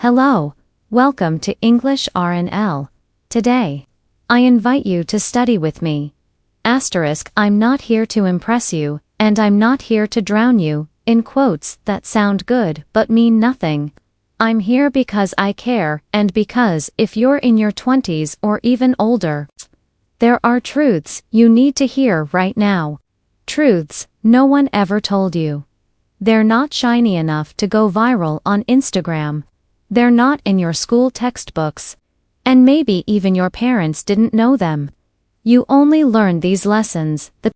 Hello, welcome to English R&L. Today, I invite you to study with me. I'm not here to impress you, and I'm not here to drown you in quotes that sound good but mean nothing. I'm here because I care, and because if you're in your 20s or even older, there are truths you need to hear right now. Truths no one ever told you. They're not shiny enough to go viral on Instagram. They're not in your school textbooks. And maybe even your parents didn't know them. You only learn these lessons the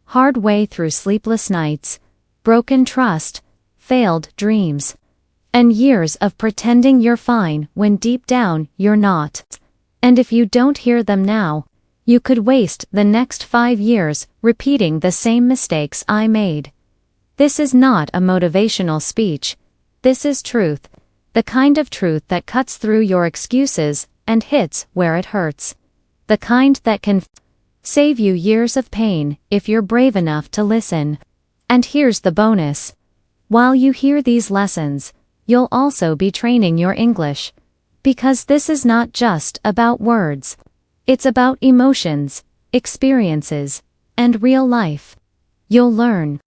hard way through sleepless nights, broken trust, failed dreams, and years of pretending you're fine when deep down you're not. And if you don't hear them now, you could waste the next 5 years repeating the same mistakes I made. This is not a motivational speech. This is truth. The kind of truth that cuts through your excuses and hits where it hurts. The kind that can save you years of pain if you're brave enough to listen. And here's the bonus. While you hear these lessons, you'll also be training your English. Because this is not just about words. It's about emotions, experiences, and real life. You'll learn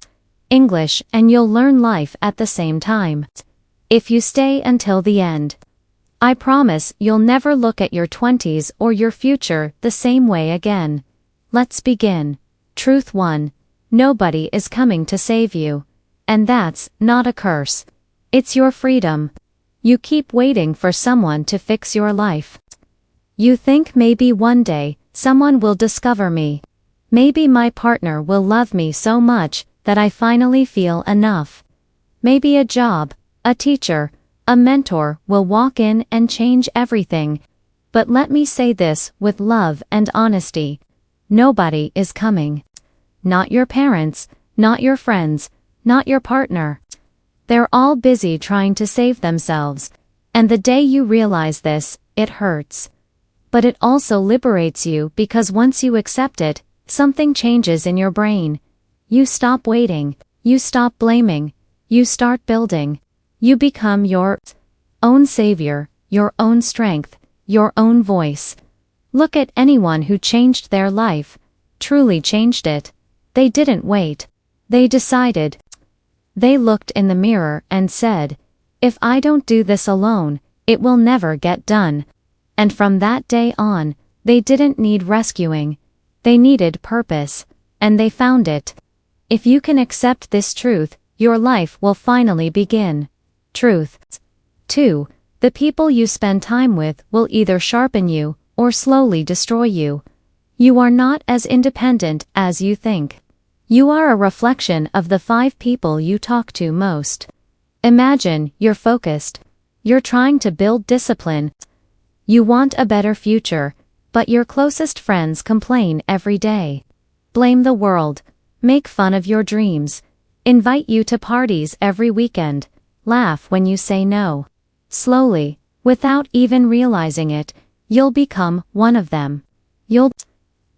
English and you'll learn life at the same time. If you stay until the end, I promise you'll never look at your 20s or your future the same way again. Let's begin. Truth 1. Nobody is coming to save you. And that's not a curse. It's your freedom. You keep waiting for someone to fix your life. You think maybe one day, someone will discover me. Maybe my partner will love me so much that I finally feel enough. Maybe a job, a teacher, a mentor will walk in and change everything. But let me say this with love and honesty. Nobody is coming. Not your parents, not your friends, not your partner. They're all busy trying to save themselves. And the day you realize this, it hurts. But it also liberates you because once you accept it, something changes in your brain. You stop waiting, you stop blaming, you start building. You become your own savior, your own strength, your own voice. Look at anyone who changed their life, truly changed it. They didn't wait. They decided. They looked in the mirror and said, if I don't do this alone, it will never get done. And from that day on, they didn't need rescuing. They needed purpose, and they found it. If you can accept this truth, your life will finally begin. Truth 2. The people you spend time with will either sharpen you or slowly destroy you. You are not as independent as you think. You are a reflection of the 5 people you talk to most. Imagine you're focused. You're trying to build discipline. You want a better future, but your closest friends complain every day. Blame the world. Make fun of your dreams. Invite you to parties every weekend. Laugh when you say no. Slowly, without even realizing it, you'll become one of them. You'll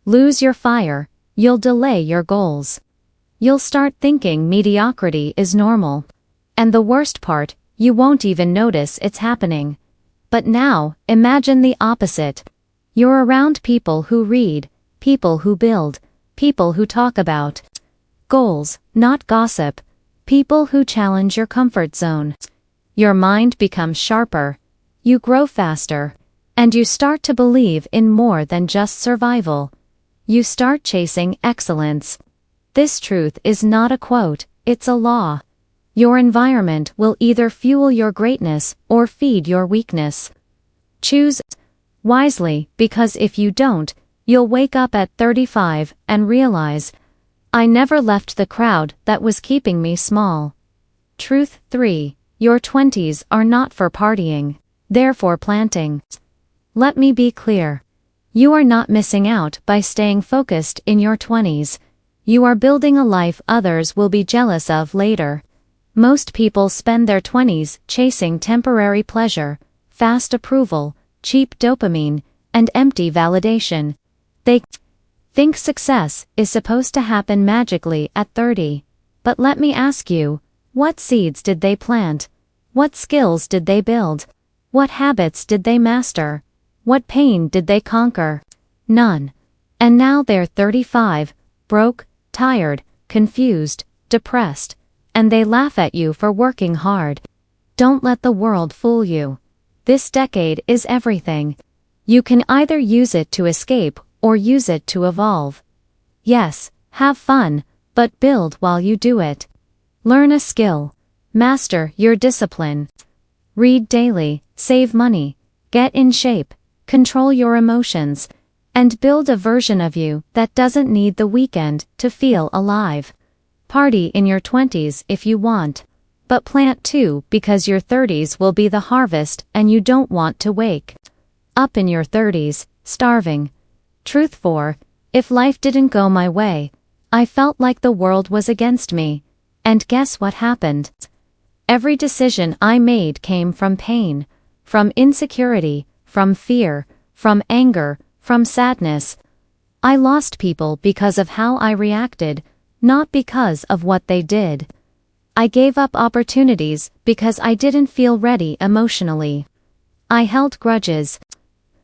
lose your fire. You'll delay your goals. You'll start thinking mediocrity is normal. And the worst part, you won't even notice it's happening. But now, imagine the opposite. You're around people who read, people who build, people who talk about goals, not gossip. People who challenge your comfort zone. Your mind becomes sharper. You grow faster. And you start to believe in more than just survival. You start chasing excellence. This truth is not a quote, it's a law. Your environment will either fuel your greatness or feed your weakness. Choose wisely, because if you don't, you'll wake up at 35 and realize, I never left the crowd that was keeping me small. Truth 3. Your 20s are not for partying. They're for planting. Let me be clear. You are not missing out by staying focused in your 20s. You are building a life others will be jealous of later. Most people spend their 20s chasing temporary pleasure, fast approval, cheap dopamine, and empty validation. They think success is supposed to happen magically at 30. But let me ask you, what seeds did they plant? What skills did they build? What habits did they master? What pain did they conquer? None. And now they're 35, broke, tired, confused, depressed, and they laugh at you for working hard. Don't let the world fool you. This decade is everything. You can either use it to escape or use it to evolve. Yes, have fun, but build while you do it. Learn a skill. Master your discipline. Read daily, save money, get in shape, control your emotions, and build a version of you that doesn't need the weekend to feel alive. Party in your 20s if you want, but plant too because your 30s will be the harvest and you don't want to wake up in your 30s, starving. Truth 4, if life didn't go my way, I felt like the world was against me. And guess what happened? Every decision I made came from pain, from insecurity, from fear, from anger, from sadness. I lost people because of how I reacted, not because of what they did. I gave up opportunities because I didn't feel ready emotionally. I held grudges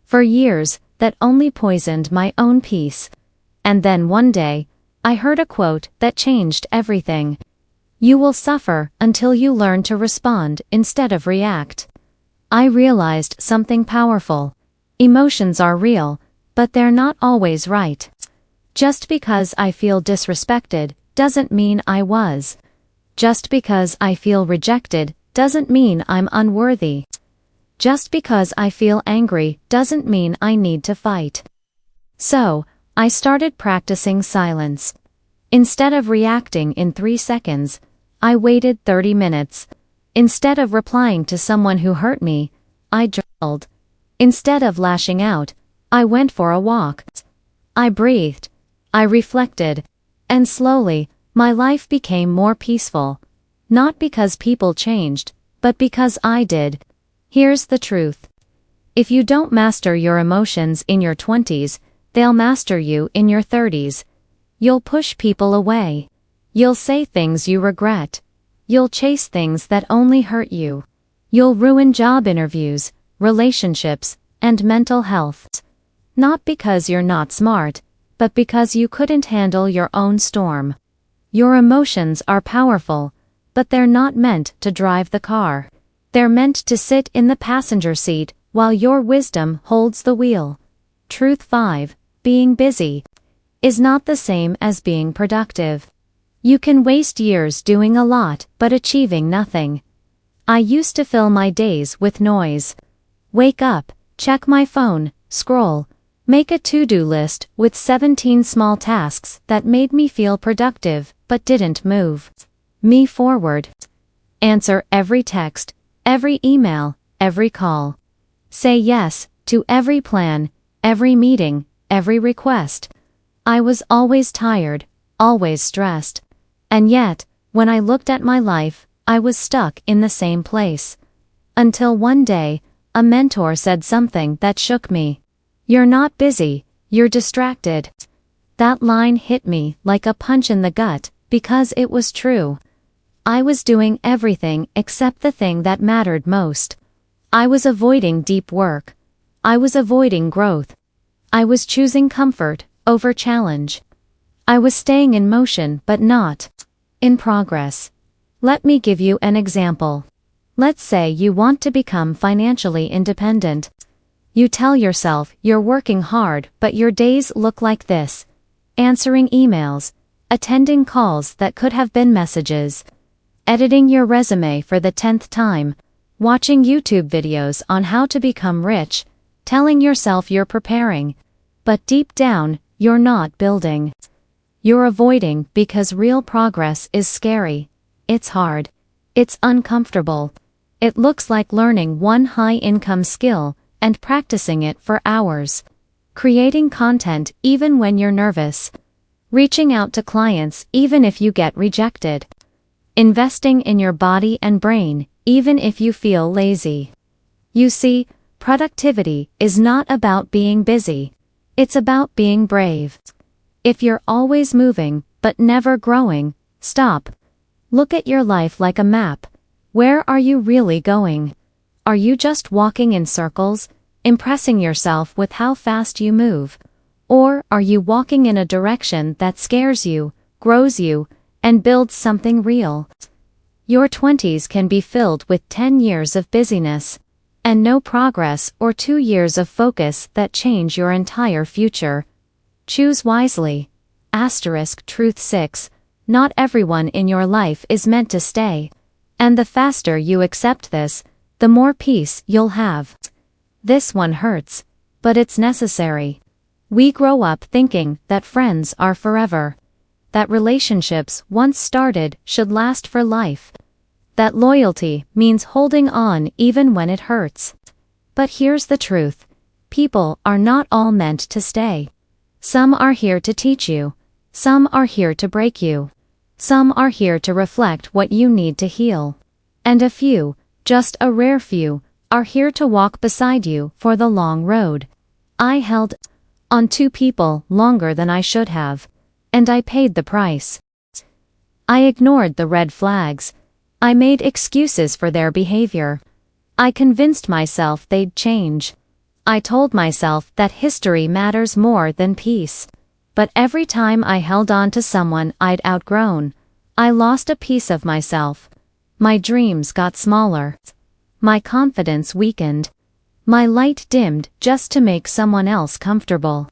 for years that only poisoned my own peace. And then one day, I heard a quote that changed everything. You will suffer until you learn to respond instead of react. I realized something powerful. Emotions are real, but they're not always right. Just because I feel disrespected doesn't mean I was. Just because I feel rejected doesn't mean I'm unworthy. Just because I feel angry doesn't mean I need to fight. So, I started practicing silence. Instead of reacting in 3 seconds, I waited 30 minutes. Instead of replying to someone who hurt me, I journaled. Instead of lashing out, I went for a walk. I breathed. I reflected. And slowly, my life became more peaceful. Not because people changed, but because I did. Here's the truth. If you don't master your emotions in your 20s, they'll master you in your 30s. You'll push people away. You'll say things you regret. You'll chase things that only hurt you. You'll ruin job interviews, relationships, and mental health. Not because you're not smart, but because you couldn't handle your own storm. Your emotions are powerful, but they're not meant to drive the car. They're meant to sit in the passenger seat while your wisdom holds the wheel. Truth 5, being busy is not the same as being productive. You can waste years doing a lot but achieving nothing. I used to fill my days with noise. Wake up, check my phone, scroll, make a to-do list with 17 small tasks that made me feel productive but didn't move me forward. Answer every text, every email, every call. Say yes to every plan, every meeting, every request. I was always tired, always stressed. And yet, when I looked at my life, I was stuck in the same place. Until one day, a mentor said something that shook me. You're not busy, you're distracted. That line hit me like a punch in the gut because it was true. I was doing everything except the thing that mattered most. I was avoiding deep work. I was avoiding growth. I was choosing comfort over challenge. I was staying in motion but not in progress. Let me give you an example. Let's say you want to become financially independent. You tell yourself you're working hard, but your days look like this: answering emails, attending calls that could have been messages, editing your resume for the 10th time, watching YouTube videos on how to become rich, telling yourself you're preparing, but deep down, you're not building. You're avoiding because real progress is scary. It's hard. It's uncomfortable. It looks like learning one high-income skill and practicing it for hours. Creating content even when you're nervous. Reaching out to clients even if you get rejected. Investing in your body and brain even if you feel lazy. You see, productivity is not about being busy. It's about being brave. If you're always moving but never growing, stop. Look at your life like a map. Where are you really going? Are you just walking in circles, impressing yourself with how fast you move? Or are you walking in a direction that scares you, grows you, and builds something real? Your 20s can be filled with 10 years of busyness and no progress, or 2 years of focus that change your entire future. Choose wisely. Truth 6. Not everyone in your life is meant to stay. And the faster you accept this, the more peace you'll have. This one hurts, but it's necessary. We grow up thinking that friends are forever, that relationships once started should last for life, that loyalty means holding on even when it hurts. But here's the truth. People are not all meant to stay. Some are here to teach you. Some are here to break you. Some are here to reflect what you need to heal. And a few, just a rare few, are here to walk beside you for the long road. I held on to people longer than I should have, and I paid the price. I ignored the red flags. I made excuses for their behavior. I convinced myself they'd change. I told myself that history matters more than peace. But every time I held on to someone I'd outgrown, I lost a piece of myself. My dreams got smaller. My confidence weakened. My light dimmed just to make someone else comfortable.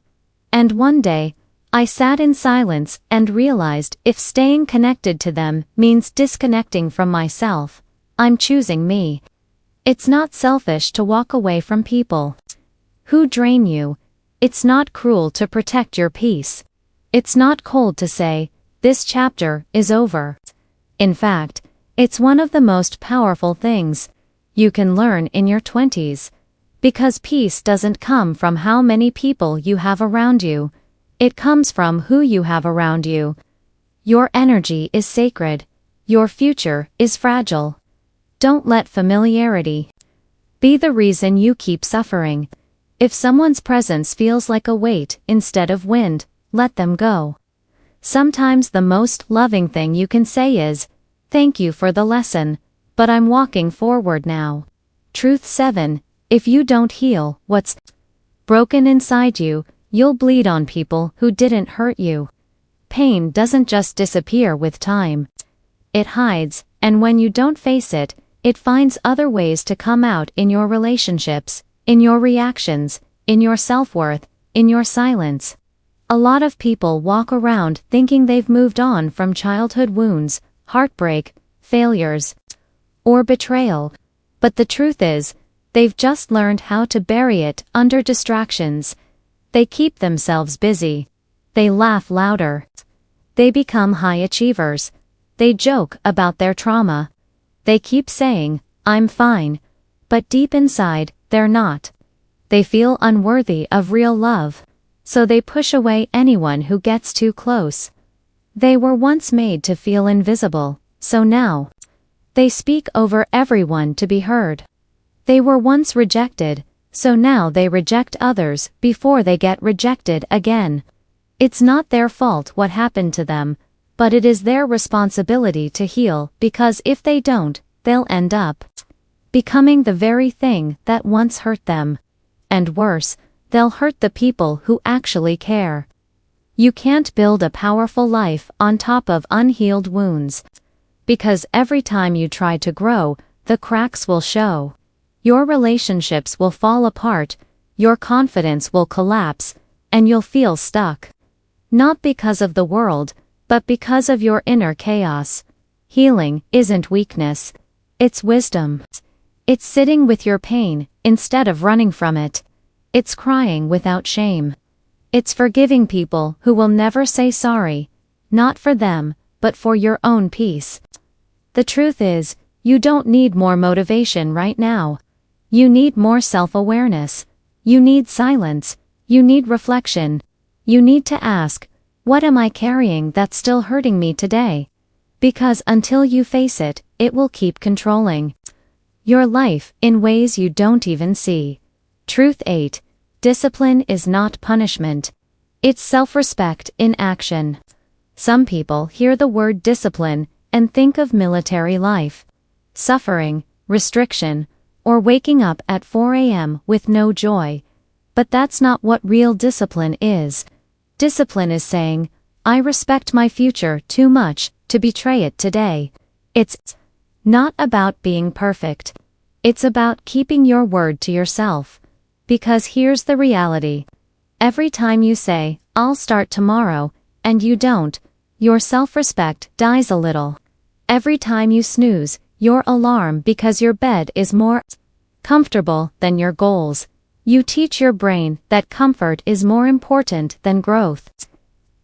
And one day, I sat in silence and realized if staying connected to them means disconnecting from myself, I'm choosing me. It's not selfish to walk away from people who drain you. It's not cruel to protect your peace. It's not cold to say, this chapter is over. In fact, it's one of the most powerful things you can learn in your 20s. Because peace doesn't come from how many people you have around you. It comes from who you have around you. Your energy is sacred. Your future is fragile. Don't let familiarity be the reason you keep suffering. If someone's presence feels like a weight instead of wind, let them go. Sometimes the most loving thing you can say is, thank you for the lesson, but I'm walking forward now. Truth 7. If you don't heal what's broken inside you, you'll bleed on people who didn't hurt you. Pain doesn't just disappear with time. It hides, and when you don't face it, it finds other ways to come out in your relationships, in your reactions, in your self-worth, in your silence. A lot of people walk around thinking they've moved on from childhood wounds, heartbreak, failures, or betrayal. But the truth is, they've just learned how to bury it under distractions. They keep themselves busy. They laugh louder. They become high achievers. They joke about their trauma. They keep saying, I'm fine. But deep inside, they're not. They feel unworthy of real love. So they push away anyone who gets too close. They were once made to feel invisible, so now they speak over everyone to be heard. They were once rejected, so now they reject others before they get rejected again. It's not their fault what happened to them, but it is their responsibility to heal, because if they don't, they'll end up becoming the very thing that once hurt them. And worse, they'll hurt the people who actually care. You can't build a powerful life on top of unhealed wounds. Because every time you try to grow, the cracks will show. Your relationships will fall apart, your confidence will collapse, and you'll feel stuck. Not because of the world, but because of your inner chaos. Healing isn't weakness. It's wisdom. It's sitting with your pain, instead of running from it. It's crying without shame. It's forgiving people who will never say sorry. Not for them, but for your own peace. The truth is, you don't need more motivation right now. You need more self-awareness. You need silence. You need reflection. You need to ask, what am I carrying that's still hurting me today? Because until you face it, it will keep controlling your life in ways you don't even see. Truth 8. Discipline is not punishment. It's self-respect in action. Some people hear the word discipline and think of military life. Suffering, restriction, or waking up at 4 a.m. with no joy. But that's not what real discipline is. Discipline is saying, I respect my future too much to betray it today. It's not about being perfect. It's about keeping your word to yourself. Because here's the reality. Every time you say, I'll start tomorrow, and you don't, your self-respect dies a little. Every time you snooze your alarm because your bed is more comfortable than your goals, you teach your brain that comfort is more important than growth.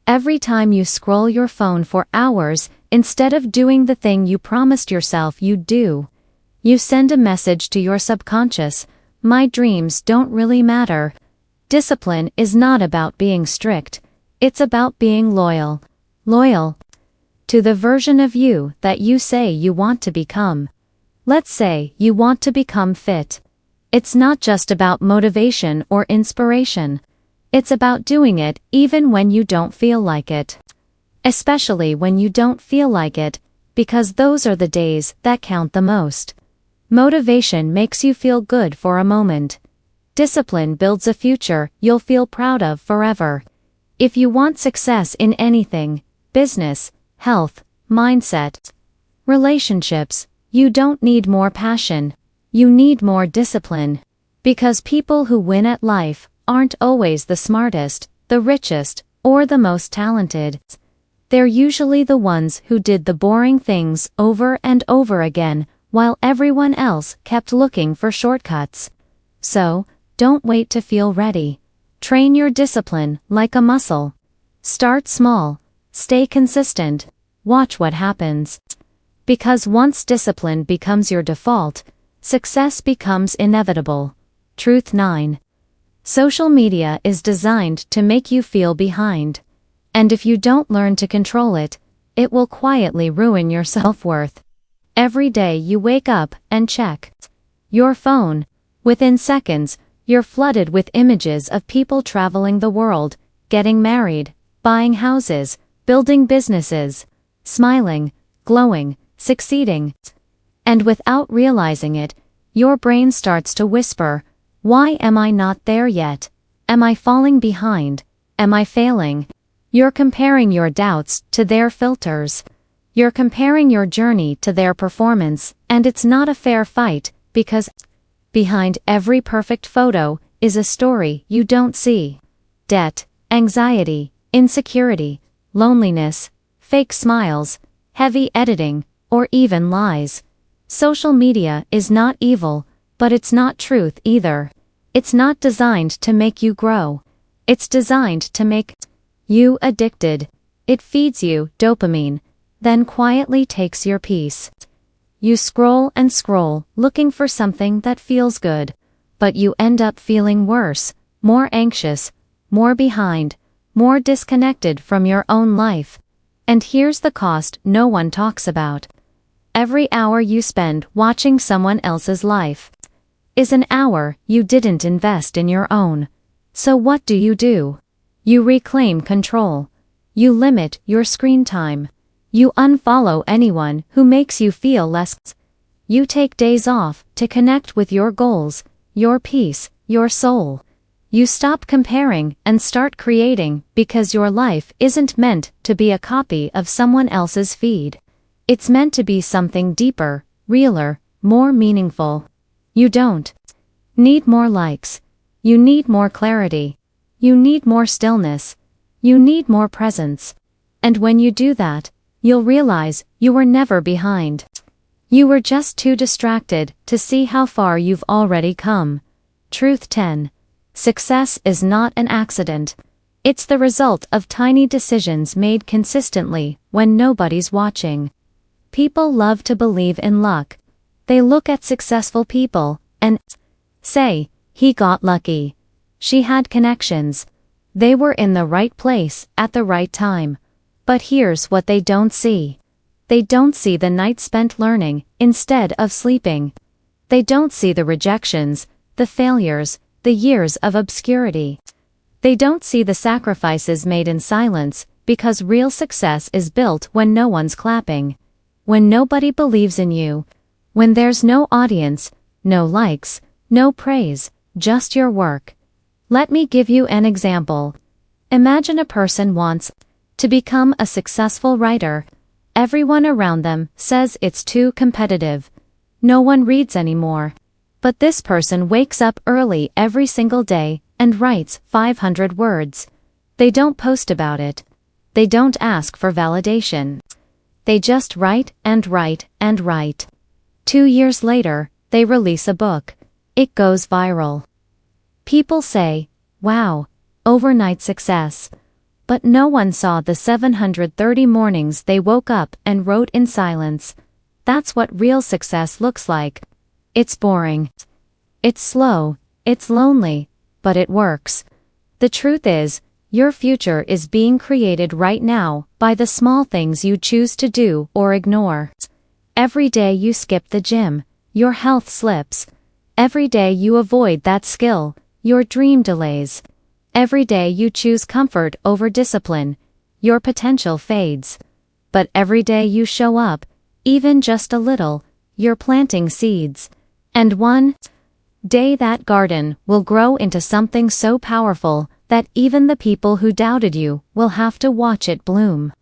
Every time you scroll your phone for hours instead of doing the thing you promised yourself you'd do, you send a message to your subconscious, my dreams don't really matter. Discipline is not about being strict, it's about being loyal. Loyal to the version of you that you say you want to become. Let's say you want to become fit. It's not just about motivation or inspiration. It's about doing it even when you don't feel like it. Especially when you don't feel like it, because those are the days that count the most. Motivation makes you feel good for a moment. Discipline builds a future you'll feel proud of forever. If you want success in anything, business, health, mindset, relationships, you don't need more passion. You need more discipline. Because people who win at life aren't always the smartest, the richest, or the most talented. They're usually the ones who did the boring things over and over again, while everyone else kept looking for shortcuts. So, don't wait to feel ready. Train your discipline like a muscle. Start small. Stay consistent. Watch what happens. Because once discipline becomes your default, success becomes inevitable. Truth 9. Social media is designed to make you feel behind. And if you don't learn to control it, it will quietly ruin your self-worth. Every day you wake up and check your phone. Within seconds, you're flooded with images of people traveling the world, getting married, buying houses, building businesses, smiling, glowing, succeeding. And without realizing it, your brain starts to whisper, why am I not there yet? Am I falling behind? Am I failing? You're comparing your doubts to their filters. You're comparing your journey to their performance, and it's not a fair fight, because behind every perfect photo is a story you don't see. Debt, anxiety, insecurity, loneliness, fake smiles, heavy editing, or even lies. Social media is not evil, but it's not truth either. It's not designed to make you grow. It's designed to make you addicted. It feeds you dopamine, then quietly takes your peace. You scroll and scroll, looking for something that feels good, but you end up feeling worse, more anxious, more behind, more disconnected from your own life. And here's the cost no one talks about. Every hour you spend watching someone else's life is an hour you didn't invest in your own. So what do? You reclaim control. You limit your screen time. You unfollow anyone who makes you feel less. You take days off to connect with your goals, your peace, your soul. You stop comparing and start creating, because your life isn't meant to be a copy of someone else's feed. It's meant to be something deeper, realer, more meaningful. You don't need more likes. You need more clarity. You need more stillness. You need more presence. And when you do that, you'll realize you were never behind. You were just too distracted to see how far you've already come. Truth 10. Success is not an accident. It's the result of tiny decisions made consistently when nobody's watching. People love to believe in luck. They look at successful people and say, he got lucky. She had connections. They were in the right place at the right time. But here's what they don't see. They don't see the nights spent learning instead of sleeping. They don't see the rejections, the failures, the years of obscurity. They don't see the sacrifices made in silence, because real success is built when no one's clapping. When nobody believes in you. When there's no audience, no likes, no praise, just your work. Let me give you an example. Imagine a person wants to become a successful writer. Everyone around them says it's too competitive. No one reads anymore. But this person wakes up early every single day and writes 500 words. They don't post about it. They don't ask for validation. They just write and write and write. 2 years later, they release a book. It goes viral. People say, "Wow, overnight success." But no one saw the 730 mornings they woke up and wrote in silence. That's what real success looks like. It's boring. It's slow, it's lonely, but it works. The truth is, your future is being created right now by the small things you choose to do or ignore. Every day you skip the gym, your health slips. Every day you avoid that skill, your dream delays. Every day you choose comfort over discipline, your potential fades. But every day you show up, even just a little, you're planting seeds. And one day that garden will grow into something so powerful that even the people who doubted you will have to watch it bloom.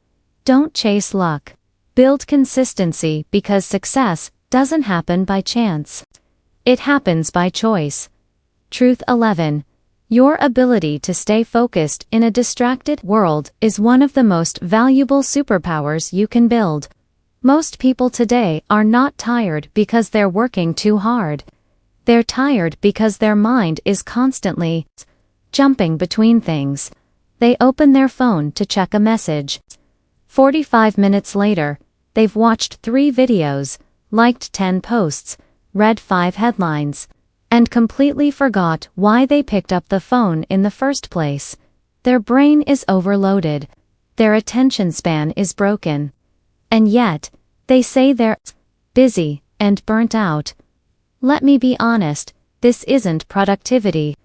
Don't chase luck. Build consistency, because success doesn't happen by chance. It happens by choice. Truth 11. Your ability to stay focused in a distracted world is one of the most valuable superpowers you can build. Most people today are not tired because they're working too hard. They're tired because their mind is constantly jumping between things. They open their phone to check a message. 45 minutes later, they've watched 3 videos, liked 10 posts, read 5 headlines, and completely forgot why they picked up the phone in the first place. Their brain is overloaded. Their attention span is broken. And yet, they say they're busy and burnt out. Let me be honest, this isn't productivity.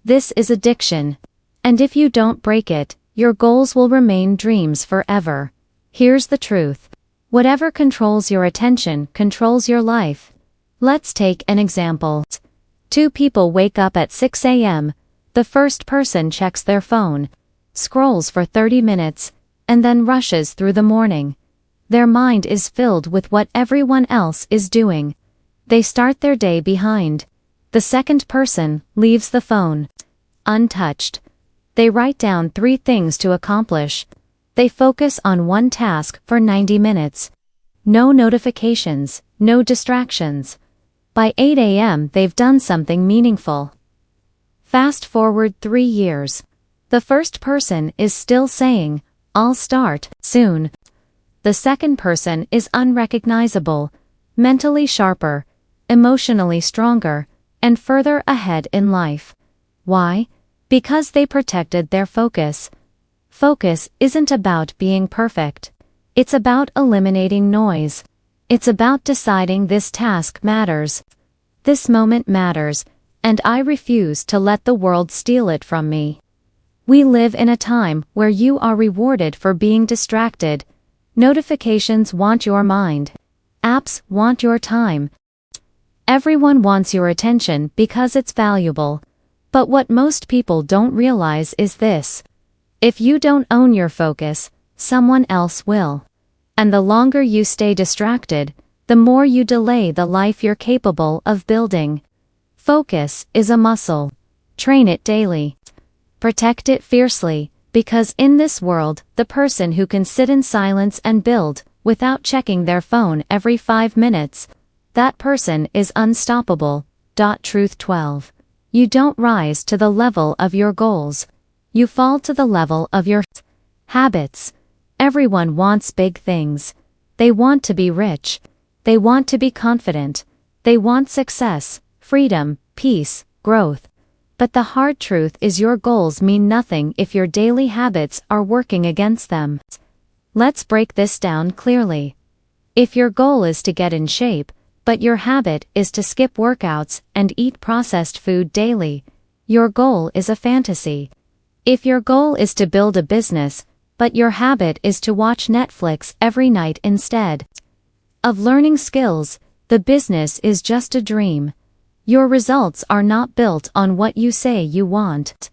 This is addiction. And if you don't break it, your goals will remain dreams forever. Here's the truth. Whatever controls your attention controls your life. Let's take an example. 2 people wake up at 6 a.m. The first person checks their phone, scrolls for 30 minutes, and then rushes through the morning. Their mind is filled with what everyone else is doing. They start their day behind. The second person leaves the phone untouched. They write down 3 things to accomplish. They focus on one task for 90 minutes. No notifications, no distractions. By 8 a.m. they've done something meaningful. Fast forward 3 years. The first person is still saying, "I'll start soon." The second person is unrecognizable, mentally sharper, emotionally stronger, and further ahead in life. Why? Because they protected their focus. Focus isn't about being perfect. It's about eliminating noise. It's about deciding this task matters. This moment matters, and I refuse to let the world steal it from me. We live in a time where you are rewarded for being distracted. Notifications want your mind. Apps want your time. Everyone wants your attention because it's valuable. But what most people don't realize is this. If you don't own your focus, someone else will. And the longer you stay distracted, the more you delay the life you're capable of building. Focus is a muscle. Train it daily. Protect it fiercely, because in this world, the person who can sit in silence and build, without checking their phone every 5 minutes, that person is unstoppable. Truth 12. You don't rise to the level of your goals. You fall to the level of your habits. Everyone wants big things. They want to be rich. They want to be confident. They want success, freedom, peace, growth. But the hard truth is your goals mean nothing if your daily habits are working against them. Let's break this down clearly. If your goal is to get in shape, but your habit is to skip workouts and eat processed food daily, your goal is a fantasy. If your goal is to build a business, but your habit is to watch Netflix every night instead of learning skills, the business is just a dream. Your results are not built on what you say you want.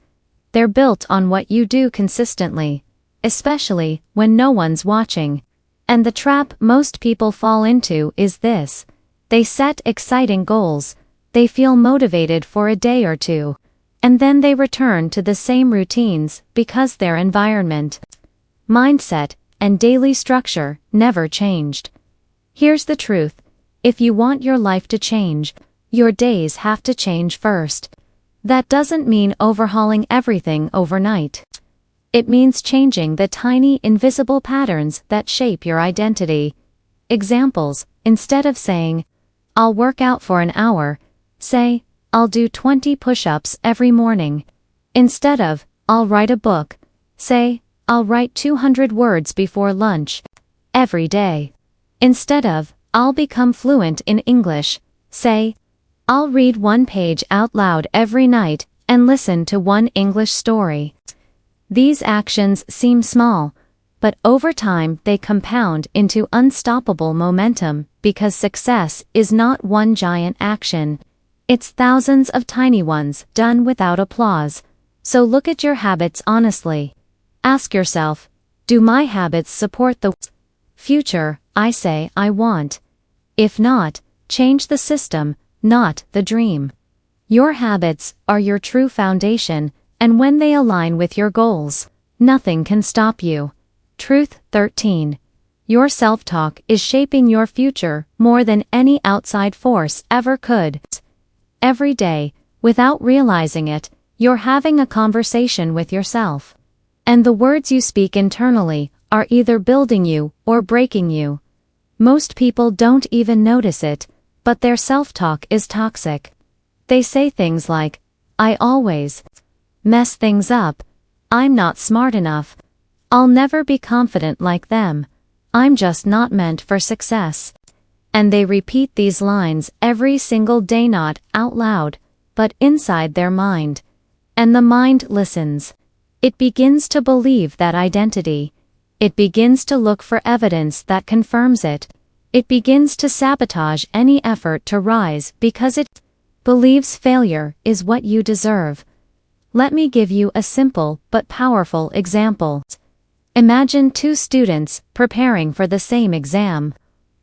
They're built on what you do consistently, especially when no one's watching. And the trap most people fall into is this: they set exciting goals, they feel motivated for a day or two, and then they return to the same routines because their environment, mindset, and daily structure never changed. Here's the truth: if you want your life to change, your days have to change first. That doesn't mean overhauling everything overnight. It means changing the tiny invisible patterns that shape your identity. Examples: instead of saying, "I'll work out for an hour," say, "I'll do 20 push-ups every morning." Instead of, "I'll write a book," say, "I'll write 200 words before lunch every day." Instead of, "I'll become fluent in English," say, "I'll read one page out loud every night and listen to one English story." These actions seem small, but over time they compound into unstoppable momentum because success is not one giant action. It's thousands of tiny ones done without applause. So look at your habits honestly. Ask yourself, do my habits support the future I say I want? If not, change the system, not the dream. Your habits are your true foundation, and when they align with your goals, nothing can stop you. Truth 13. Your self-talk is shaping your future more than any outside force ever could. Every day, without realizing it, you're having a conversation with yourself. And the words you speak internally are either building you or breaking you. Most people don't even notice it, but their self-talk is toxic. They say things like, "I always mess things up," "I'm not smart enough," "I'll never be confident like them," "I'm just not meant for success." And they repeat these lines every single day, not out loud, but inside their mind. And the mind listens. It begins to believe that identity. It begins to look for evidence that confirms it. It begins to sabotage any effort to rise because it believes failure is what you deserve. Let me give you a simple but powerful example. Imagine two students preparing for the same exam.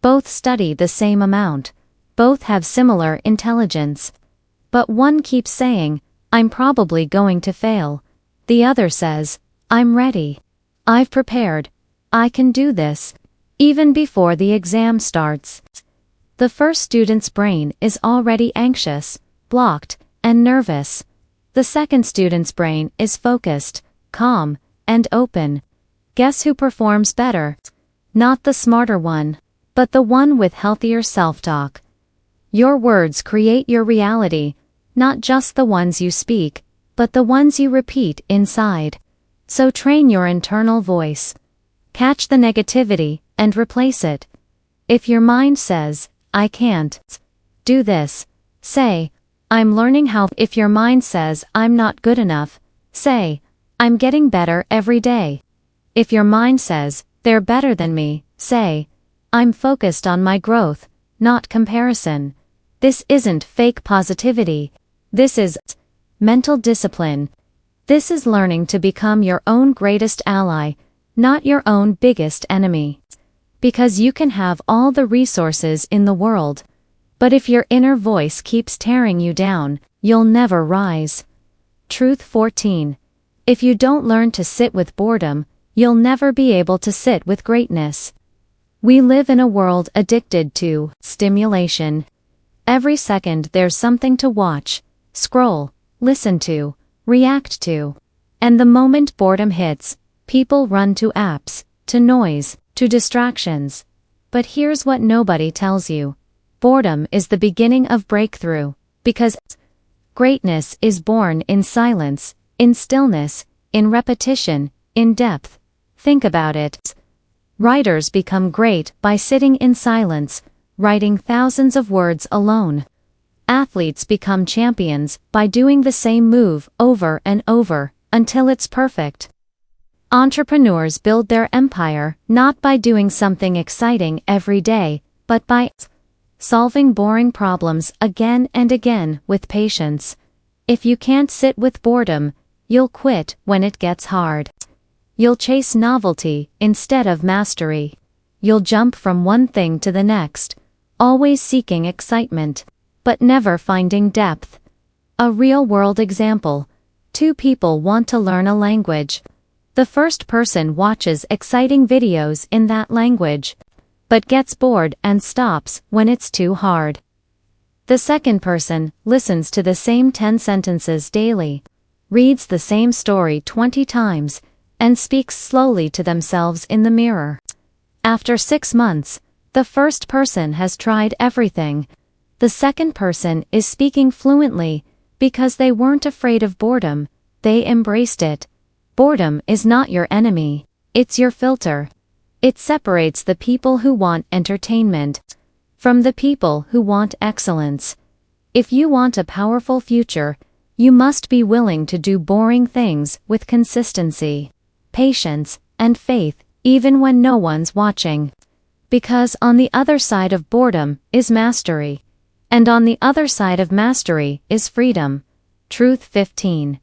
Both study the same amount. Both have similar intelligence. But one keeps saying, "I'm probably going to fail." The other says, "I'm ready. I've prepared. I can do this," even before the exam starts. The first student's brain is already anxious, blocked, and nervous. The second student's brain is focused, calm, and open. Guess who performs better? Not the smarter one, but the one with healthier self-talk. Your words create your reality, not just the ones you speak, but the ones you repeat inside. So train your internal voice. Catch the negativity and replace it. If your mind says, "I can't do this," say, "I'm learning how." If your mind says, "I'm not good enough," say, "I'm getting better every day." If your mind says, "They're better than me," say, "I'm focused on my growth, not comparison." This isn't fake positivity. This is mental discipline. This is learning to become your own greatest ally, not your own biggest enemy. Because you can have all the resources in the world, but if your inner voice keeps tearing you down, you'll never rise. Truth 14. If you don't learn to sit with boredom, you'll never be able to sit with greatness. We live in a world addicted to stimulation. Every second there's something to watch, scroll, listen to, react to. And the moment boredom hits, people run to apps, to noise, to distractions. But here's what nobody tells you. Boredom is the beginning of breakthrough, because greatness is born in silence, in stillness, in repetition, in depth. Think about it. Writers become great by sitting in silence, writing thousands of words alone. Athletes become champions by doing the same move over and over, until it's perfect. Entrepreneurs build their empire not by doing something exciting every day, but by solving boring problems again and again with patience. If you can't sit with boredom, you'll quit when it gets hard. You'll chase novelty instead of mastery. You'll jump from one thing to the next, always seeking excitement, but never finding depth. A real-world example. Two people want to learn a language. The first person watches exciting videos in that language, but gets bored and stops when it's too hard. The second person listens to the same 10 sentences daily, reads the same story 20 times, and speaks slowly to themselves in the mirror. After 6 months, the first person has tried everything. The second person is speaking fluently because they weren't afraid of boredom, they embraced it. Boredom is not your enemy, it's your filter. It separates the people who want entertainment from the people who want excellence. If you want a powerful future, you must be willing to do boring things with consistency, patience, and faith, even when no one's watching. Because on the other side of boredom is mastery. And on the other side of mastery is freedom. Truth 15.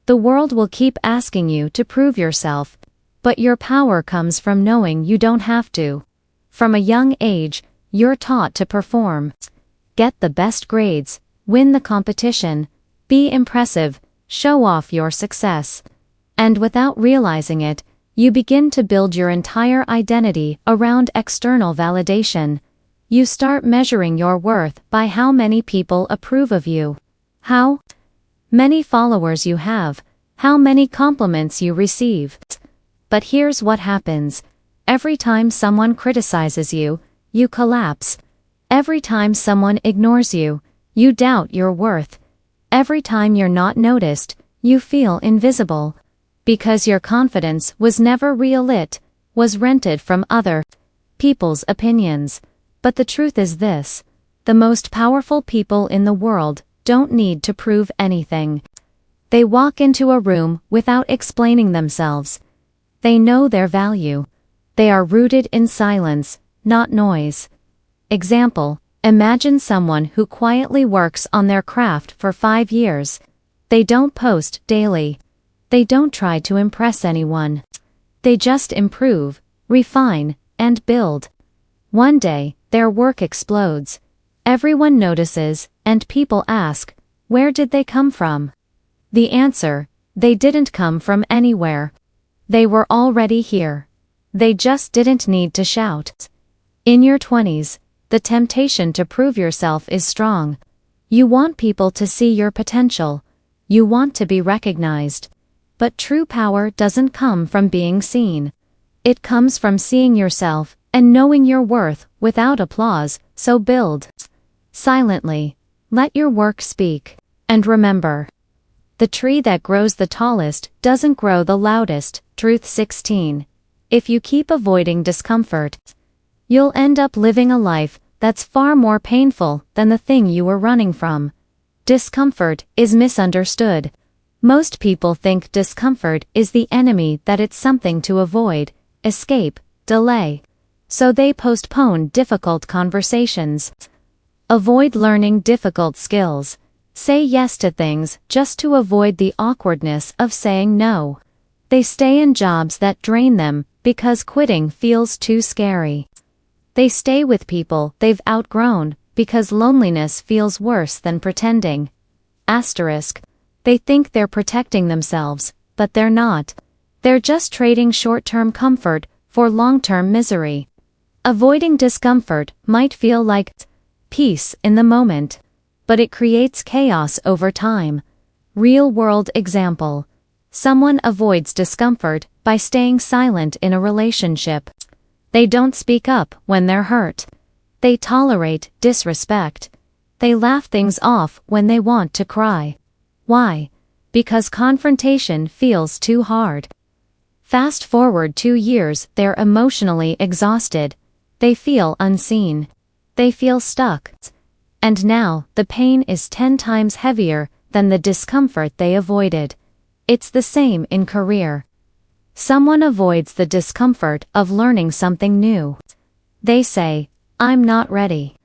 The world will keep asking you to prove yourself, but your power comes from knowing you don't have to. From a young age, you're taught to perform. Get the best grades, win the competition, be impressive, show off your success. And without realizing it, you begin to build your entire identity around external validation. You start measuring your worth by how many people approve of you, how many followers you have, how many compliments you receive. But here's what happens. Every time someone criticizes you, you collapse. Every time someone ignores you, you doubt your worth. Every time you're not noticed, you feel invisible. Because your confidence was never real, it was rented from other people's opinions. But the truth is this: the most powerful people in the world don't need to prove anything. They walk into a room without explaining themselves. They know their value. They are rooted in silence, not noise. Example: imagine someone who quietly works on their craft for 5 years. They don't post daily. They don't try to impress anyone. They just improve, refine, and build. One day, their work explodes. Everyone notices, and people ask, where did they come from? The answer: they didn't come from anywhere. They were already here. They just didn't need to shout. In your 20s, the temptation to prove yourself is strong. You want people to see your potential. You want to be recognized. But true power doesn't come from being seen. It comes from seeing yourself and knowing your worth without applause, so build silently. Let your work speak. And remember, the tree that grows the tallest doesn't grow the loudest. Truth 16. If you keep avoiding discomfort, you'll end up living a life that's far more painful than the thing you were running from. Discomfort is misunderstood. Most people think discomfort is the enemy, that it's something to avoid, escape, delay. So they postpone difficult conversations. Avoid learning difficult skills. Say yes to things just to avoid the awkwardness of saying no. They stay in jobs that drain them because quitting feels too scary. They stay with people they've outgrown because loneliness feels worse than pretending. Asterisk. They think they're protecting themselves, but they're not. They're just trading short-term comfort for long-term misery. Avoiding discomfort might feel like peace in the moment, but it creates chaos over time. Real-world example. Someone avoids discomfort by staying silent in a relationship. They don't speak up when they're hurt. They tolerate disrespect. They laugh things off when they want to cry. Why? Because confrontation feels too hard. Fast forward 2 years, they're emotionally exhausted. They feel unseen. They feel stuck. And now, the pain is 10 times heavier than the discomfort they avoided. It's the same in career. Someone avoids the discomfort of learning something new. They say, I'm not ready.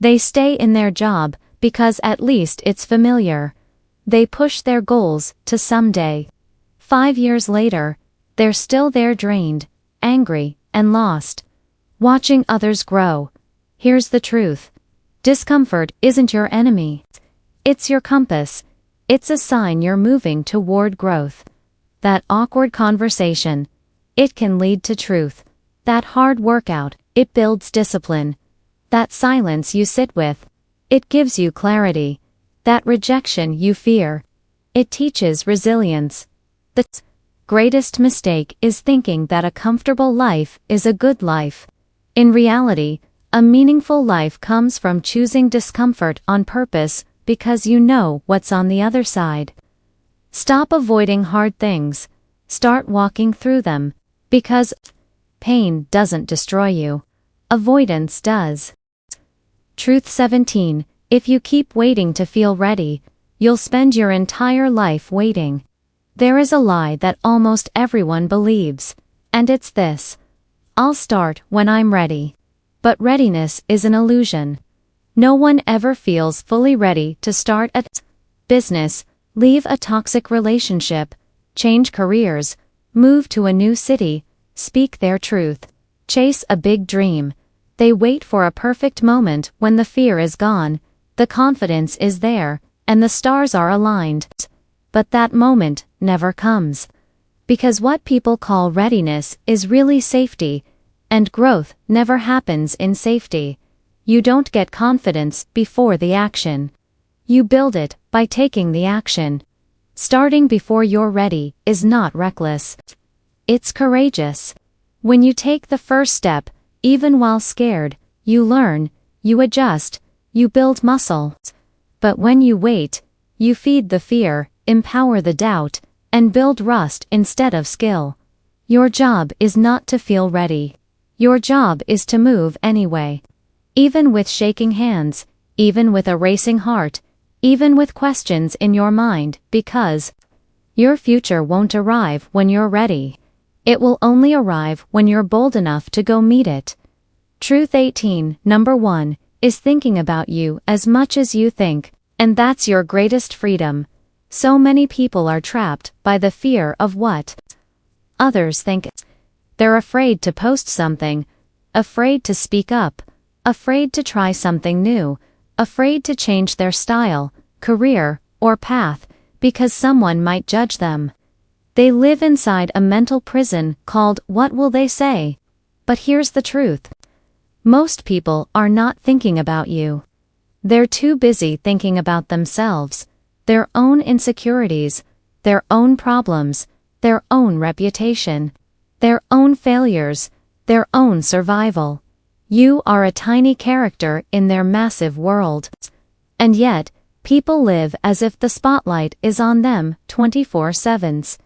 They stay in their job because at least it's familiar. They push their goals to someday. 5 years later, they're still there, drained, angry, and lost. Watching others grow. Here's the truth. Discomfort isn't your enemy. It's your compass. It's a sign you're moving toward growth. That awkward conversation, it can lead to truth. That hard workout, it builds discipline. That silence you sit with, it gives you clarity. That rejection you fear, it teaches resilience. The greatest mistake is thinking that a comfortable life is a good life. In reality, a meaningful life comes from choosing discomfort on purpose because you know what's on the other side. Stop avoiding hard things. Start walking through them. Because pain doesn't destroy you. Avoidance does. Truth 17. If you keep waiting to feel ready, you'll spend your entire life waiting. There is a lie that almost everyone believes, and it's this: I'll start when I'm ready. But readiness is an illusion. No one ever feels fully ready to start a business, leave a toxic relationship, change careers, move to a new city, speak their truth, chase a big dream. They wait for a perfect moment when the fear is gone, the confidence is there, and the stars are aligned. But that moment never comes. Because what people call readiness is really safety, and growth never happens in safety. You don't get confidence before the action. You build it by taking the action. Starting before you're ready is not reckless. It's courageous. When you take the first step, even while scared, you learn, you adjust, you build muscle. But when you wait, you feed the fear, empower the doubt, and build rust instead of skill. Your job is not to feel ready. Your job is to move anyway. Even with shaking hands, even with a racing heart, even with questions in your mind, because your future won't arrive when you're ready. It will only arrive when you're bold enough to go meet it. Truth 18. Number 1 is thinking about you as much as you think, and that's your greatest freedom. So many people are trapped by the fear of what others think. They're afraid to post something, afraid to speak up, afraid to try something new, afraid to change their style, career, or path, because someone might judge them. They live inside a mental prison called "What will they say?" But here's the truth. Most people are not thinking about you. They're too busy thinking about themselves, their own insecurities, their own problems, their own reputation, their own failures, their own survival. You are a tiny character in their massive world. And yet, people live as if the spotlight is on them 24/7.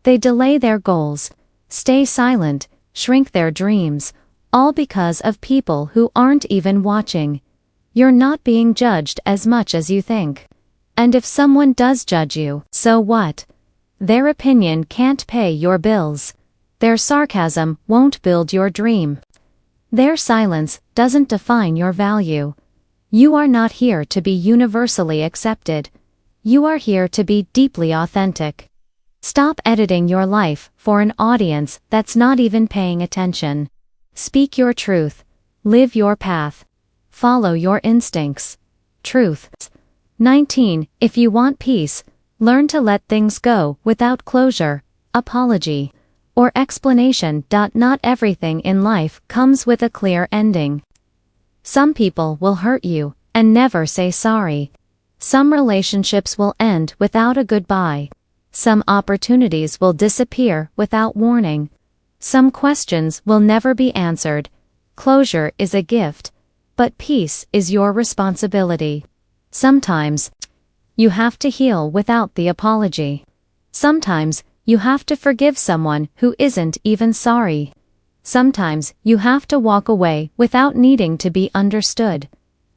They delay their goals, stay silent, shrink their dreams, all because of people who aren't even watching. You're not being judged as much as you think. And if someone does judge you, so what? Their opinion can't pay your bills. Their sarcasm won't build your dream. Their silence doesn't define your value. You are not here to be universally accepted. You are here to be deeply authentic. Stop editing your life for an audience that's not even paying attention. Speak your truth. Live your path. Follow your instincts. Truth 19. If you want peace, learn to let things go without closure, apology, or explanation. Not everything in life comes with a clear ending. Some people will hurt you and never say sorry. Some relationships will end without a goodbye. Some opportunities will disappear without warning. Some questions will never be answered. Closure is a gift, but peace is your responsibility. Sometimes you have to heal without the apology. Sometimes you have to forgive someone who isn't even sorry. Sometimes you have to walk away without needing to be understood.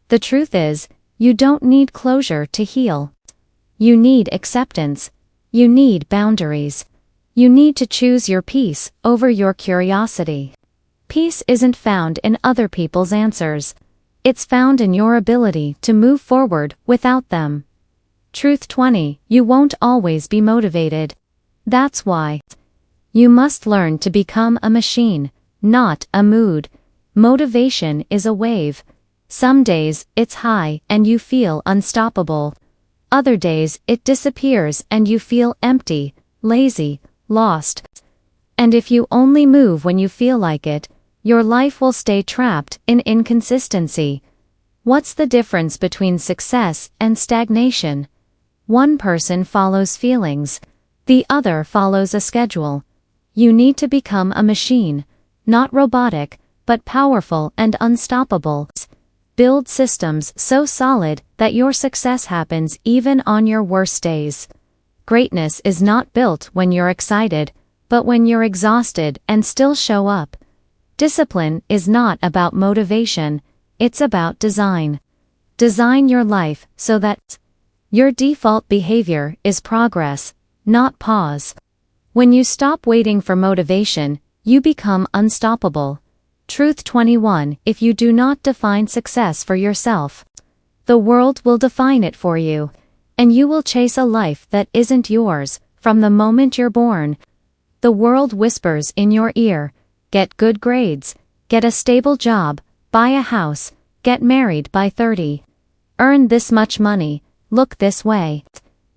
The truth is, you don't need closure to heal. You need acceptance. You need boundaries. You need to choose your peace over your curiosity. Peace isn't found in other people's answers. It's found in your ability to move forward without them. Truth 20. You won't always be motivated. That's why. You must learn to become a machine, not a mood. Motivation is a wave. Some days it's high and you feel unstoppable. Other days it disappears and you feel empty, lazy, lost. And if you only move when you feel like it, your life will stay trapped in inconsistency. What's the difference between success and stagnation? One person follows feelings, the other follows a schedule. You need to become a machine, not robotic, but powerful and unstoppable. Build systems so solid that your success happens even on your worst days. Greatness is not built when you're excited, but when you're exhausted and still show up. Discipline is not about motivation, it's about design. Design your life so that your default behavior is progress, not pause. When you stop waiting for motivation, you become unstoppable. Truth 21. If you do not define success for yourself, the world will define it for you, and you will chase a life that isn't yours from the moment you're born. The world whispers in your ear, get good grades, get a stable job, buy a house, get married by 30. Earn this much money, look this way.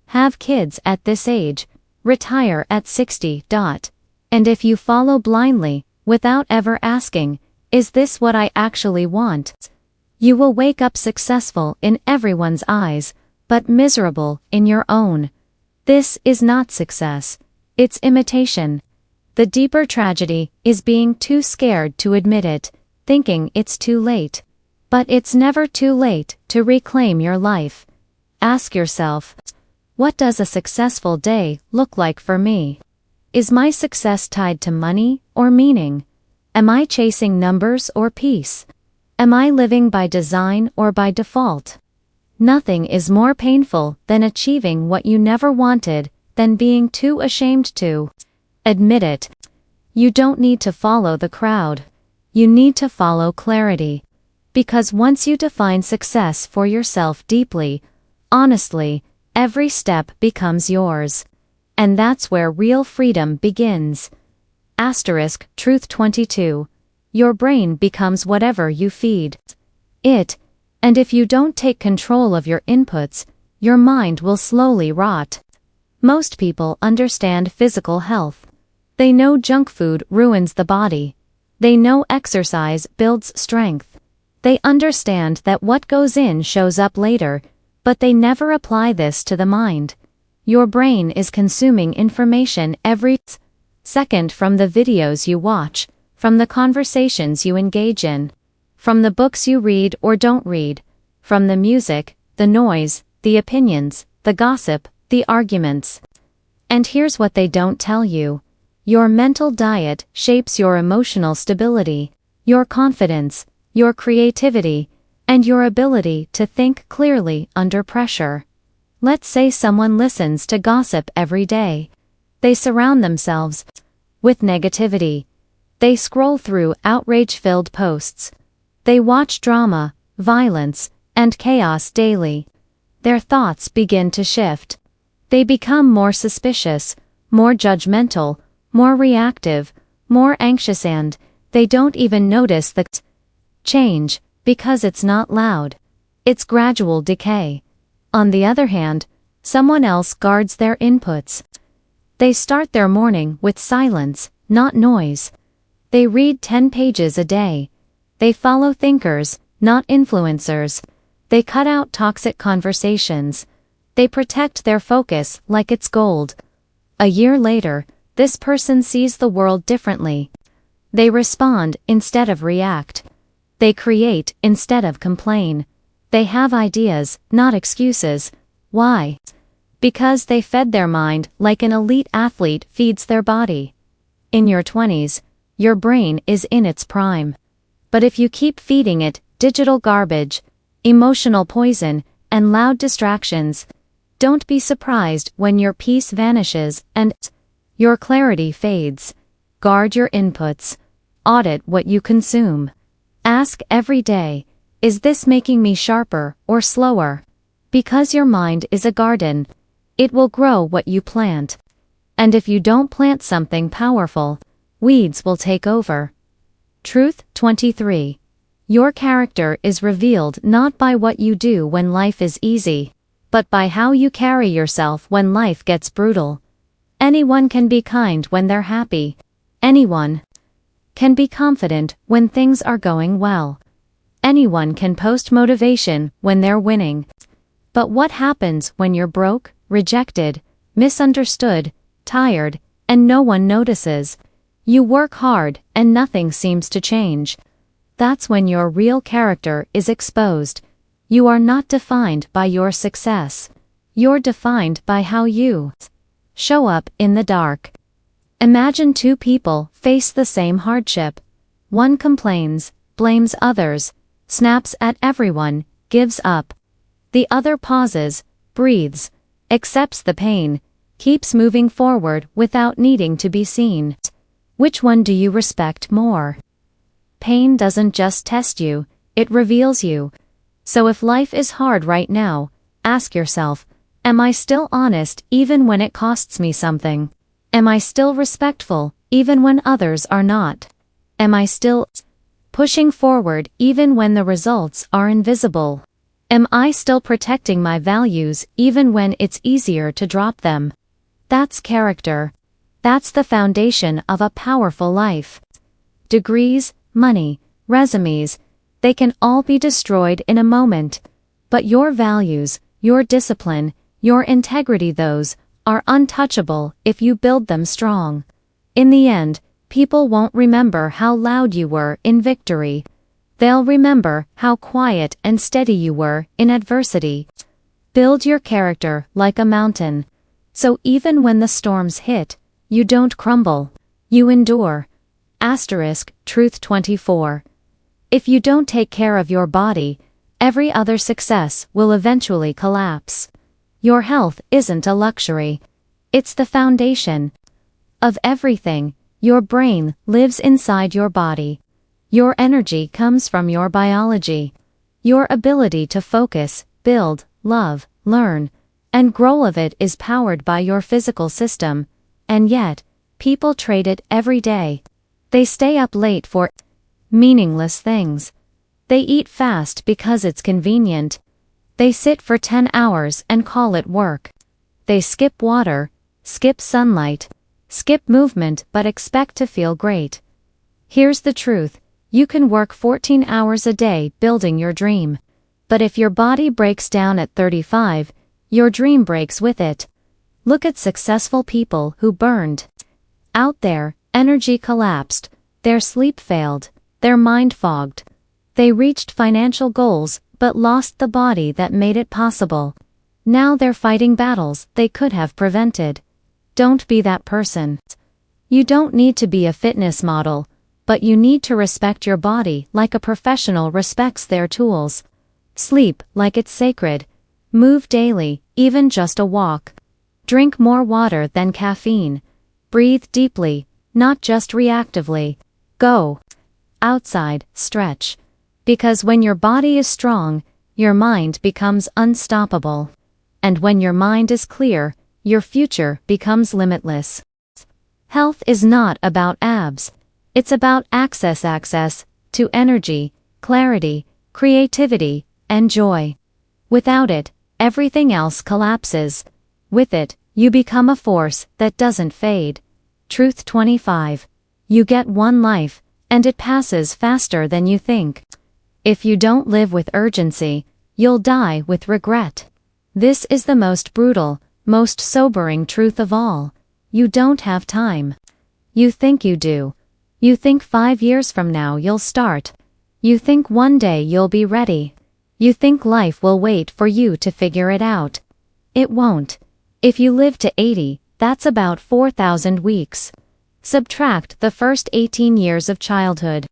Have kids at this age, retire at 60. And if you follow blindly, without ever asking, is this what I actually want? You will wake up successful in everyone's eyes, but miserable in your own. This is not success. It's imitation. The deeper tragedy is being too scared to admit it, thinking it's too late. But it's never too late to reclaim your life. Ask yourself, what does a successful day look like for me? Is my success tied to money or meaning? Am I chasing numbers or peace? Am I living by design or by default? Nothing is more painful than achieving what you never wanted, than being too ashamed to admit it. You don't need to follow the crowd. You need to follow clarity. Because once you define success for yourself deeply, honestly, every step becomes yours. And that's where real freedom begins. Truth 22. Your brain becomes whatever you feed it, and if you don't take control of your inputs, your mind will slowly rot. Most people understand physical health. They know junk food ruins the body. They know exercise builds strength. They understand that what goes in shows up later, but they never apply this to the mind. Your brain is consuming information every second from the videos you watch, from the conversations you engage in, from the books you read or don't read, from the music, the noise, the opinions, the gossip, the arguments. And here's what they don't tell you. Your mental diet shapes your emotional stability, your confidence, your creativity, and your ability to think clearly under pressure. Let's say someone listens to gossip every day. They surround themselves with negativity. They scroll through outrage-filled posts. They watch drama, violence, and chaos daily. Their thoughts begin to shift. They become more suspicious, more judgmental, more reactive, more anxious, and they don't even notice the change because it's not loud. It's gradual decay. On the other hand, someone else guards their inputs. They start their morning with silence, not noise. They read 10 pages a day. They follow thinkers, not influencers. They cut out toxic conversations. They protect their focus like it's gold. A year later, this person sees the world differently. They respond instead of react. They create instead of complain. They have ideas, not excuses. Why? Because they fed their mind like an elite athlete feeds their body. In your 20s, your brain is in its prime. But if you keep feeding it digital garbage, emotional poison, and loud distractions, don't be surprised when your peace vanishes and your clarity fades. Guard your inputs. Audit what you consume. Ask every day, Is this making me sharper or slower? Because your mind is a garden. It will grow what you plant. And if you don't plant something powerful, weeds will take over. Truth 23. Your character is revealed not by what you do when life is easy, but by how you carry yourself when life gets brutal. Anyone can be kind when they're happy. Anyone can be confident when things are going well. Anyone can post motivation when they're winning. But what happens when you're broke, rejected, misunderstood, tired, and no one notices? You work hard and nothing seems to change. That's when your real character is exposed. You are not defined by your success. You're defined by how you show up in the dark. Imagine two people face the same hardship. One complains, blames others, snaps at everyone, gives up. The other pauses, breathes, accepts the pain, keeps moving forward without needing to be seen. Which one do you respect more? Pain doesn't just test you, it reveals you. So if life is hard right now, ask yourself, am I still honest even when it costs me something? Am I still respectful even when others are not? Am I still pushing forward even when the results are invisible? Am I still protecting my values even when it's easier to drop them? That's character. That's the foundation of a powerful life. Degrees, money, resumes, they can all be destroyed in a moment. But your values, your discipline, your integrity, those are untouchable if you build them strong. In the end, people won't remember how loud you were in victory. They'll remember how quiet and steady you were in adversity. Build your character like a mountain. So even when the storms hit, you don't crumble. You endure. Truth 24. If you don't take care of your body, every other success will eventually collapse. Your health isn't a luxury. It's the foundation of everything. Your brain lives inside your body. Your energy comes from your biology. Your ability to focus, build, love, learn, and grow of it is powered by your physical system. And yet, people trade it every day. They stay up late for meaningless things. They eat fast because it's convenient. They sit for 10 hours and call it work. They skip water, skip sunlight, skip movement but expect to feel great. Here's the truth. You can work 14 hours a day building your dream. But if your body breaks down at 35, your dream breaks with it. Look at successful people who burned out. Their energy collapsed, their sleep failed, their mind fogged. They reached financial goals but lost the body that made it possible. Now they're fighting battles they could have prevented. Don't be that person. You don't need to be a fitness model, but you need to respect your body like a professional respects their tools. Sleep like it's sacred. Move daily, even just a walk. Drink more water than caffeine. Breathe deeply, not just reactively. Go outside, stretch. Because when your body is strong, your mind becomes unstoppable. And when your mind is clear, your future becomes limitless. Health is not about abs. It's about access to energy, clarity, creativity, and joy. Without it, everything else collapses. With it, you become a force that doesn't fade. Truth 25. You get one life, and it passes faster than you think. If you don't live with urgency, you'll die with regret. This is the most brutal, most sobering truth of all. You don't have time. You think you do. You think 5 years from now you'll start. You think one day you'll be ready. You think life will wait for you to figure it out. It won't. If you live to 80, that's about 4,000 weeks. Subtract the first 18 years of childhood.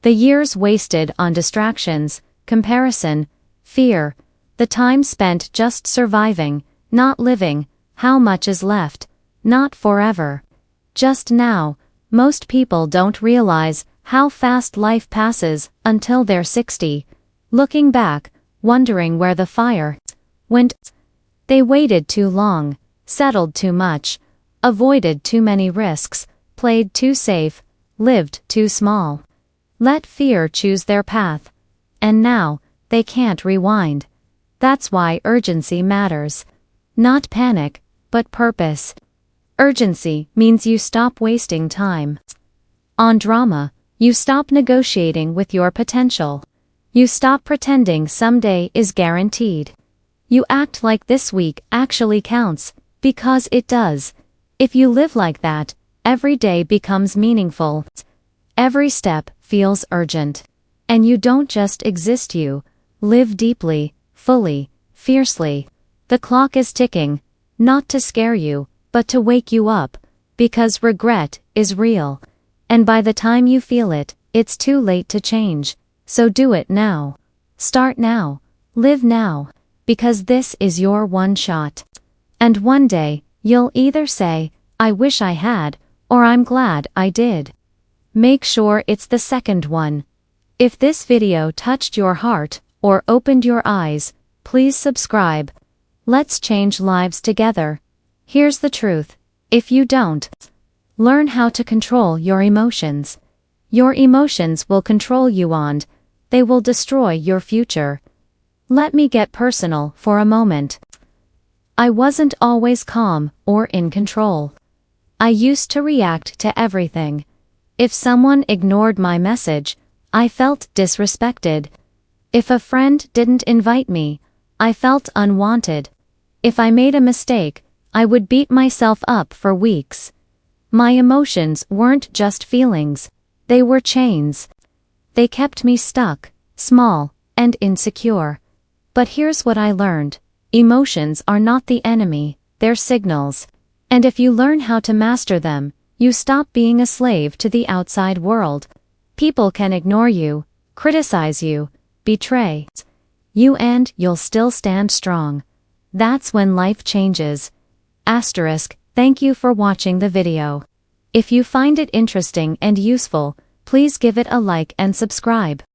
The years wasted on distractions, comparison, fear, the time spent just surviving, not living. How much is left? Not forever. Just now. Most people don't realize how fast life passes until they're 60. looking back, wondering where the fire went. They waited too long, settled too much, avoided too many risks, played too safe, lived too small. Let fear choose their path. And now, they can't rewind. That's why urgency matters. Not panic, but purpose. Urgency means you stop wasting time on drama, you stop negotiating with your potential. You stop pretending someday is guaranteed. You act like this week actually counts, because it does. If you live like that, every day becomes meaningful. Every step feels urgent. And you don't just exist, you live deeply, fully, fiercely. The clock is ticking, not to scare you, but to wake you up, because regret is real. And by the time you feel it, it's too late to change. So do it now. Start now. Live now. Because this is your one shot. And one day, you'll either say, I wish I had, or I'm glad I did. Make sure it's the second one. If this video touched your heart, or opened your eyes, please subscribe. Let's change lives together. Here's the truth. If you don't learn how to control your emotions will control you, and they will destroy your future. Let me get personal for a moment. I wasn't always calm or in control. I used to react to everything. If someone ignored my message, I felt disrespected. If a friend didn't invite me, I felt unwanted. If I made a mistake, I would beat myself up for weeks. My emotions weren't just feelings, they were chains. They kept me stuck, small, and insecure. But here's what I learned. Emotions are not the enemy, they're signals. And if you learn how to master them, you stop being a slave to the outside world. People can ignore you, criticize you, betray you, and you'll still stand strong. That's when life changes. Thank you for watching the video. If you find it interesting and useful, please give it a like and subscribe.